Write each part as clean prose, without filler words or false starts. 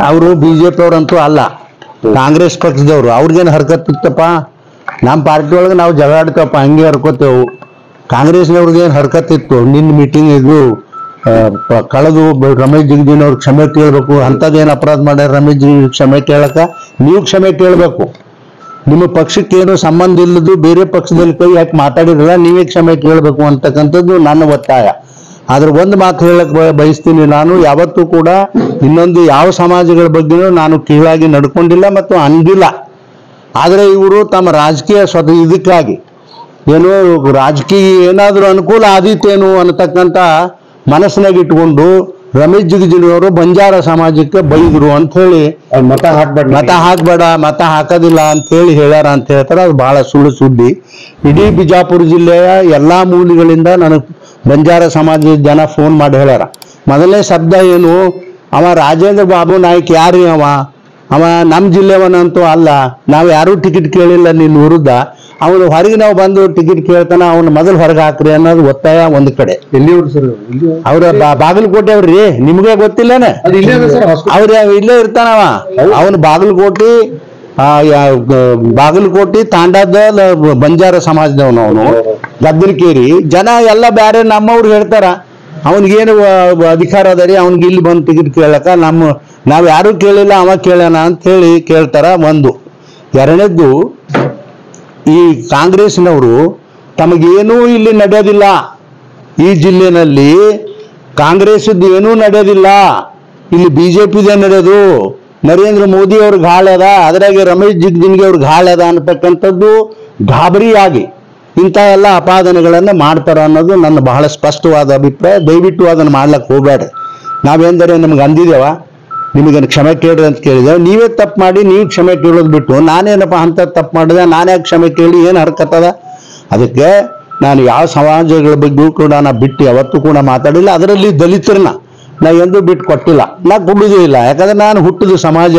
ಅವರು ಬಿಜೆಪಿ ಅವ್ರಂತೂ ಅಲ್ಲ, ಕಾಂಗ್ರೆಸ್ ಪಕ್ಷದವ್ರು. ಅವ್ರಿಗೇನು ಹರ್ಕತ್ ಇತ್ತಪ್ಪ, ನಮ್ಮ ಪಾರ್ಟಿ ಒಳಗೆ ನಾವು ಜಗಾಡ್ತೇವಪ್ಪ, ಹಂಗೆ ಹರ್ಕೋತೇವು. ಕಾಂಗ್ರೆಸ್ನವ್ರಿಗೇನು ಹರ್ಕತ್ ಇತ್ತು, ನಿನ್ನ ಮೀಟಿಂಗ್ ಇದು ಕಳೆದು ರಮೇಶ್ ಜಿಗಜಿನ್ ಅವ್ರು ಕ್ಷಮೆ ಕೇಳಬೇಕು, ಅಂಥದ್ದೇನು ಅಪರಾಧ ಮಾಡ್ಯಾರ ರಮೇಶ್ ಜಿಗಜಿನ್ ಕ್ಷಮೆ ಕೇಳಕ ನೀವು ಕ್ಷಮೆ ಕೇಳಬೇಕು. ನಿಮ್ಮ ಪಕ್ಷಕ್ಕೇನು ಸಂಬಂಧ ಇಲ್ಲದು ಬೇರೆ ಪಕ್ಷದಲ್ಲಿ ಕೈ ಹಾಕಿ ಮಾತಾಡಿರಲ್ಲ, ನೀವೇ ಕ್ಷಮೆ ಕೇಳಬೇಕು ಅಂತಕ್ಕಂಥದ್ದು ನನ್ನ ಒತ್ತಾಯ. ಆದ್ರೆ ಒಂದು ಮಾತು ಹೇಳಕ್ ಬಯಸ್ತೀನಿ, ನಾನು ಯಾವತ್ತೂ ಕೂಡ ಇನ್ನೊಂದು ಯಾವ ಸಮಾಜಗಳ ಬಗ್ಗೆನೂ ನಾನು ಕೀಳಾಗಿ ನಡ್ಕೊಂಡಿಲ್ಲ ಮತ್ತು ಅಂದಿಲ್ಲ. ಆದರೆ ಇವರು ತಮ್ಮ ರಾಜಕೀಯ ಇದಕ್ಕಾಗಿ ಏನೋ ರಾಜಕೀಯ ಏನಾದರೂ ಅನುಕೂಲ ಆದೀತೇನು ಅನ್ನತಕ್ಕಂಥ ಮನಸ್ಸಿನಾಗ ಇಟ್ಕೊಂಡು ರಮೇಶ್ ಜಿಗಜಿನ್ ಅವರು ಬಂಜಾರ ಸಮಾಜಕ್ಕೆ ಬೈದ್ರು ಅಂತ ಹೇಳಿ ಮತ ಹಾಕೋದಿಲ್ಲ ಅಂತ ಹೇಳಿ ಹೇಳ್ಯಾರ ಅಂತ ಹೇಳ್ತಾರೆ. ಅದು ಬಹಳ ಸುಳ್ಳು ಸುದ್ದಿ. ಇಡೀ ಬಿಜಾಪುರ ಜಿಲ್ಲೆಯ ಎಲ್ಲಾ ಮೂಲೆಗಳಿಂದ ನನಗೆ ಬಂಜಾರ ಸಮಾಜದ ಜನ ಫೋನ್ ಮಾಡಿ ಹೇಳ್ಯಾರ. ಮೊದಲನೇ ಶಬ್ದ ಏನು, ಅವ ರಾಜೇಂದ್ರ ಬಾಬು ನಾಯ್ಕ ಯಾರು, ಅವ ನಮ್ಮ ಜಿಲ್ಲೆವನಂತೂ ಅಲ್ಲ, ನಾವು ಯಾರೂ ಟಿಕೆಟ್ ಕೇಳಿಲ್ಲ ನಿನ್ನ ವಿರುದ್ಧ, ಅವನು ಹೊರಗೆ ನಾವು ಬಂದು ಟಿಕೆಟ್ ಕೇಳ್ತಾನ, ಅವನು ಮೊದಲು ಹೊರಗೆ ಹಾಕ್ರಿ ಅನ್ನೋದು ಒತ್ತಾಯ ಒಂದು ಕಡೆ. ಎಲ್ಲಿಯವರು ಸರ್? ಅವ್ರ ಬಾಗಲಕೋಟೆ ಅವ್ರಿ, ನಿಮ್ಗೆ ಗೊತ್ತಿಲ್ಲನೆ? ಅವ್ರ ಇಲ್ಲೇ ಇರ್ತಾನವ. ಅವನು ಬಾಗಲಕೋಟೆ ತಾಂಡಾದ ಬಂಜಾರ ಸಮಾಜದವನು, ಅವನು ಗದ್ದಲಕೇರಿ ಜನ ಎಲ್ಲ ಬೇರೆ ನಮ್ಮವ್ರು ಹೇಳ್ತಾರ ಅವನಿಗೇನು ಅಧಿಕಾರ ಅದ ರೀ, ಅವ್ನಿಗೆ ಇಲ್ಲಿ ಬಂದು ಟಿಕೆಟ್ ಕೇಳಕ ನಾವು ಯಾರೂ ಕೇಳಿಲ್ಲ, ಅವ ಕೇಳೋಣ ಅಂತ ಹೇಳಿ ಕೇಳ್ತಾರ. ಒಂದು. ಎರಡನೇದ್ದು, ಈ ಕಾಂಗ್ರೆಸ್ನವರು ತಮಗೇನೂ ಇಲ್ಲಿ ನಡೆಯೋದಿಲ್ಲ, ಈ ಜಿಲ್ಲೆನಲ್ಲಿ ಕಾಂಗ್ರೆಸ್ದು ಏನೂ ನಡೆಯೋದಿಲ್ಲ, ಇಲ್ಲಿ ಬಿಜೆಪಿದೇ ನಡೆಯೋದು, ನರೇಂದ್ರ ಮೋದಿ ಅವ್ರಿಗೆ ಹಾಳದ, ಅದ್ರಾಗೆ ರಮೇಶ್ ಜಿಗಜಿನ್ಗೆ ಅವ್ರಿಗೆ ಹಾಳದ ಅನ್ನತಕ್ಕಂಥದ್ದು ಗಾಬರಿಯಾಗಿ ಇಂಥ ಎಲ್ಲ ಅಪಾದನೆಗಳನ್ನು ಮಾಡ್ತಾರ ಅನ್ನೋದು ನನ್ನ ಬಹಳ ಸ್ಪಷ್ಟವಾದ ಅಭಿಪ್ರಾಯ. ದಯವಿಟ್ಟು ಅದನ್ನು ಮಾಡ್ಲಿಕ್ಕೆ ಹೋಗಬೇಡ್ರಿ. ನಾವೇಂದರೆ ನಮ್ಗೆ ಅಂದಿದ್ದೇವ, ನಿಮಗೇನು ಕ್ಷಮೆ ಕೇಳ್ರಿ ಅಂತ ಕೇಳಿದ್ದೇವೆ, ನೀವೇ ತಪ್ಪು ಮಾಡಿ ನೀವು ಕ್ಷಮೆ ಕೇಳೋದು ಬಿಟ್ಟು ನಾನೇನಪ್ಪ ಅಂತ ತಪ್ಪು ಮಾಡಿದೆ, ನಾನೇ ಕ್ಷಮೆ ಕೇಳಿ ಏನು ಹರ್ಕತ್ತದ? ಅದಕ್ಕೆ ನಾನು ಯಾವ ಸಮಾಜಗಳ ಬಗ್ಗೆಯೂ ಕೂಡ ನಾ ಬಿಟ್ಟು ಯಾವತ್ತೂ ಕೂಡ ಮಾತಾಡಿಲ್ಲ. ಅದರಲ್ಲಿ ದಲಿತರನ್ನ ನಾ ಎಂದೂ ಬಿಟ್ಟು ಕೊಟ್ಟಿಲ್ಲ, ನಾ ಕೊಡುವುದೇ ಇಲ್ಲ. ಯಾಕಂದ್ರೆ ನಾನು ಹುಟ್ಟಿದ ಸಮಾಜ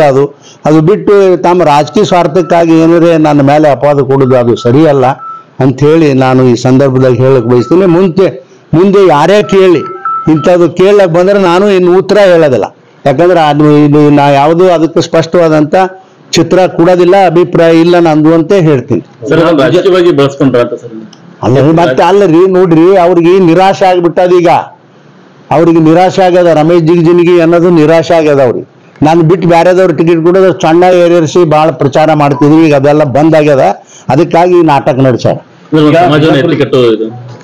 ಅದು ಬಿಟ್ಟು ತಮ್ಮ ರಾಜಕೀಯ ಸ್ವಾರ್ಥಕ್ಕಾಗಿ ಏನಾರೇ ನನ್ನ ಮೇಲೆ ಅಪವಾದ ಕೊಡೋದು ಅದು ಸರಿಯಲ್ಲ ಅಂಥೇಳಿ ನಾನು ಈ ಸಂದರ್ಭದಾಗ ಹೇಳಕ್ಕೆ ಬಯಸ್ತೀನಿ. ಮುಂದೆ ಯಾರೇ ಕೇಳಿ ಇಂಥದ್ದು ಕೇಳಕ್ಕೆ ಬಂದರೆ ನಾನು ಇನ್ನು ಉತ್ತರ ಹೇಳೋದಿಲ್ಲ. ಯಾಕಂದ್ರೆ ಇದು ನಾ ಯಾವುದೂ ಅದಕ್ಕೆ ಸ್ಪಷ್ಟವಾದಂಥ ಚಿತ್ರ ಕೊಡೋದಿಲ್ಲ, ಅಭಿಪ್ರಾಯ ಇಲ್ಲ ನಂದು ಅಂತ ಹೇಳ್ತೀನಿ. ಮತ್ತೆ ಅಲ್ಲರಿ ನೋಡ್ರಿ, ಅವ್ರಿಗೆ ನಿರಾಶೆ ಆಗ್ಬಿಟ್ಟದ. ಈಗ ಅವ್ರಿಗೆ ನಿರಾಶೆ ಆಗ್ಯದ, ರಮೇಶ್ ಜಿಗಜಿನ್ಗಿ ಅನ್ನೋದು ನಿರಾಶೆ ಆಗ್ಯದ ಅವ್ರಿಗೆ. ನಾನು ಬಿಟ್ಟು ಬೇರೆದವ್ರು ಟಿಕೆಟ್ ಕೊಡೋದು ಸಣ್ಣ ಏರಿಸಿ ಭಾಳ ಪ್ರಚಾರ ಮಾಡ್ತಿದ್ವಿ, ಈಗ ಅದೆಲ್ಲ ಬಂದ್ ಆಗ್ಯದ. ಅದಕ್ಕಾಗಿ ಈ ನಾಟಕ ನಡೆಸ್ಯಾರ.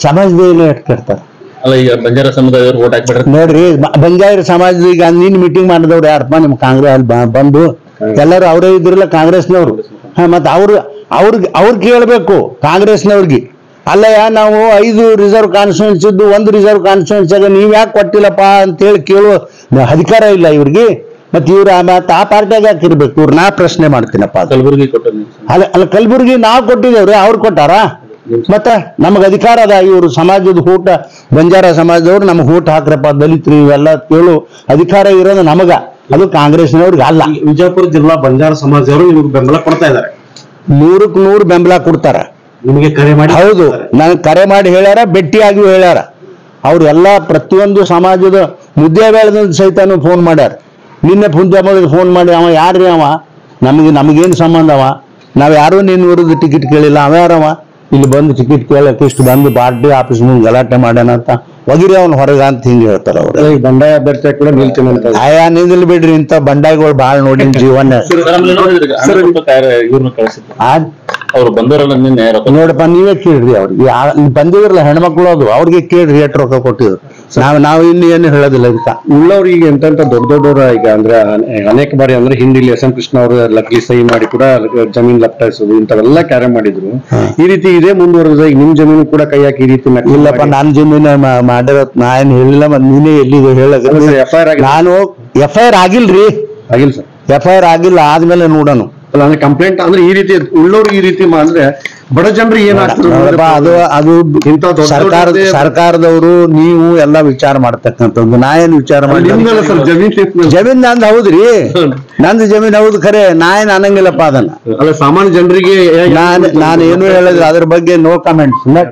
ಸಮಾಜದಲ್ಲಿ ಎಟ್ಕೆಡ್ತಾರೆ ನೋಡ್ರಿ. ಬಂಜಾರ ಸಮಾಜದ ಈಗ ನೀನ್ ಮೀಟಿಂಗ್ ಮಾಡಿದವ್ರು ಯಾರಪ್ಪ? ನಿಮ್ ಕಾಂಗ್ರೆಸ್ ಬಂದು ಎಲ್ಲರೂ ಅವರೇ ಇದ್ರಲ್ಲ ಕಾಂಗ್ರೆಸ್ನವ್ರು. ಮತ್ತೆ ಅವ್ರಿಗೆ ಕೇಳಬೇಕು ಕಾಂಗ್ರೆಸ್ನವ್ರಿಗೆ. ಅಲ್ಲಯ್ಯ, ನಾವು 5 ರಿಸರ್ವ್ ಕಾನ್ಸ್ಟಿಟ್ಯೂನ್ಸಿ ಇದ್ದು 1 ರಿಸರ್ವ್ ಕಾನ್ಸ್ಟಿಟ್ಯೂನ್ಸಿಯಾಗ ನೀವ್ ಯಾಕೆ ಕೊಟ್ಟಿಲ್ಲಪ್ಪ ಅಂತೇಳಿ ಕೇಳುವ ಅಧಿಕಾರ ಇಲ್ಲ ಇವ್ರಿಗೆ. ಮತ್ತೆ ಇವ್ರ ಮತ್ತೆ ಆ ಪಾರ್ಟಿಯಾಗ ಯಾಕೆ ಇರ್ಬೇಕು ಇವ್ರು? ನಾ ಪ್ರಶ್ನೆ ಮಾಡ್ತೀನಪ್ಪ. ಕಲಬುರ್ಗಿ ಅಲ್ಲ, ಕಲಬುರ್ಗಿ ನಾವು ಕೊಟ್ಟಿದ್ದೇವ್ರಿ, ಅವ್ರು ಕೊಟ್ಟಾರ? ಮತ್ತೆ ನಮಗ್ ಅಧಿಕಾರ ಅದ. ಇವರು ಸಮಾಜದ ಊಟ, ಬಂಜಾರ ಸಮಾಜದವ್ರು ನಮಗ್ ಊಟ ಹಾಕ್ರಪ್ಪ, ದಲಿತರು ಇವೆಲ್ಲ ಕೇಳು ಅಧಿಕಾರ ಇರೋದು ನಮಗ, ಅದು ಕಾಂಗ್ರೆಸ್ನವ್ರಿಗೆ ಅಲ್ಲ. ವಿಜಯಪುರ ಜಿಲ್ಲಾ ಬಂಜಾರ ಸಮಾಜದವರು ನಿಮ್ಗೆ ಬೆಂಬಲ ಕೊಡ್ತಾ ಇದ್ದಾರೆ, 100ಕ್ಕೆ 100 ಬೆಂಬಲ ಕೊಡ್ತಾರ. ನಿಮಗೆ ಕರೆ ಮಾಡಿ? ಹೌದು, ನನಗೆ ಕರೆ ಮಾಡಿ ಹೇಳ್ಯಾರ, ಭೇಟಿಯಾಗಿಯೂ ಹೇಳ್ಯಾರ. ಅವ್ರು ಎಲ್ಲ ಪ್ರತಿಯೊಂದು ಸಮಾಜದ ಮುದ್ದೆ ಬೇಳದ ಸಹಿತನೂ ಫೋನ್ ಮಾಡ್ಯಾರ. ನಿನ್ನೆ ಫೋನ್ ಮಾಡಿ, ಅವ ಯಾರ್ರಿ ಅವ, ನಮಗೇನು ಸಂಬಂಧ ಅವ, ನಾವ್ ಯಾರೂ ನಿನ್ನ ವಿರುದ್ಧ ಟಿಕೆಟ್ ಕೇಳಿಲ್ಲ, ಅವ ಯಾರವ ಇಲ್ಲಿ ಬಂದು ಟಿಕೆಟ್ ಕೇಳಕ್ಕೆ ಇಷ್ಟು ಬಂದು ಪಾರ್ಟಿ ಆಫೀಸ್ ಮುಂದೆ ಗಲಾಟೆ ಮಾಡ್ಯಾನ ಅಂತ ಒಗಿರಿ ಅವ್ನು ಹೊರಗ ಅಂತ ಹಿಂಗೆ ಹೇಳ್ತಾರ ಅವ್ರು. ಬಂಡಾಯ ಅಭ್ಯರ್ಥಿ ಕೂಡ ನಿಲ್ತೀನಿ ಅಂತ. ನಿಂದಿಲ್ ಬಿಡ್ರಿ, ಇಂಥ ಬಂಡಾಯಗಳು ಬಾಳ್ ನೋಡಿನ ಜೀವನ. ಅವ್ರು ಬಂದವರಲ್ಲ ನಿನ್ನೆ ನೋಡಪ್ಪ, ನೀವೇ ಕೇಳ್ರಿ ಅವ್ರಿಗೆ, ಬಂದಿದ್ರಲ್ಲ ಹೆಣ್ಮಕ್ಳು, ಅದು ಅವ್ರಿಗೆ ಕೇಳ್ರಿ ಎಷ್ಟು ರೊಕ್ಕ ಕೊಟ್ಟಿದ್ರು. ನಾವು ಇನ್ನು ಏನು ಹೇಳೋದಿಲ್ಲ. ಇಂತ ಉಳ್ಳವ್ರಿಗೆ ಎಂತ ದೊಡ್ಡವ್ರ ಈಗ ಅಂದ್ರೆ ಅನೇಕ ಬಾರಿ ಅಂದ್ರೆ ಹಿಂದಿಲಿ ಎಸ್ ಎಂ ಕೃಷ್ಣ ಅವರು ಲಕ್ಲಿ ಸಹಿ ಮಾಡಿ ಕೂಡ ಜಮೀನ್ ಲಪ್ಟಾಯಿಸೋದು ಇಂಥವೆಲ್ಲ ಕಾರ್ಯ ಮಾಡಿದ್ರು. ಈ ರೀತಿ ಇದೇ ಮುಂದುವರೆದ ನಿಮ್ ಜಮೀನು ಕೂಡ ಕೈ ಹಾಕಿ ಈ ರೀತಿ ಇಲ್ಲಪ್ಪ, ನಾನ್ ಜಮೀನು ಮಾಡಿರೋ ನಾ ಏನ್ ಹೇಳಿಲ್ಲ. ಮತ್ತೆ ನೀನೇ ಎಲ್ಲಿದೆ ಹೇಳಕ್? ನಾನು FIR ಆಗಿಲ್ರಿ. ಆಗಿಲ್ಲ ಸರ್, FIR ಆಗಿಲ್ಲ, ಆದ್ಮೇಲೆ ನೋಡೋಣ. ಅಂದ್ರೆ ಕಂಪ್ಲೇಂಟ್ ಅಂದ್ರೆ ಈ ರೀತಿ ಉಳ್ಳವ್ರು ಈ ರೀತಿ ಅಂದ್ರೆ ಬಡ ಜನರಿಗೆ ಏನಾಗ್ತದೆ ಅದು ಸರ್ಕಾರದವರು ನೀವು ಎಲ್ಲ ವಿಚಾರ ಮಾಡ್ತಕ್ಕಂಥದ್ದು. ನಾ ಏನ್ ವಿಚಾರ ಮಾಡಿ? ಜಮೀನ್ ನಂದು ಹೌದ್ರಿ, ನಂದು ಜಮೀನ್ ಹೌದು ಖರೆ, ನಾ ಏನ್ ಅನ್ನಂಗಿಲ್ಲಪ್ಪ ಅದನ್ನ. ಸಾಮಾನ್ಯ ಜನರಿಗೆ ನಾನು ಏನು ಹೇಳಿದ್ರೆ ಅದ್ರ ಬಗ್ಗೆ ನೋ ಕಮೆಂಟ್ಸ್.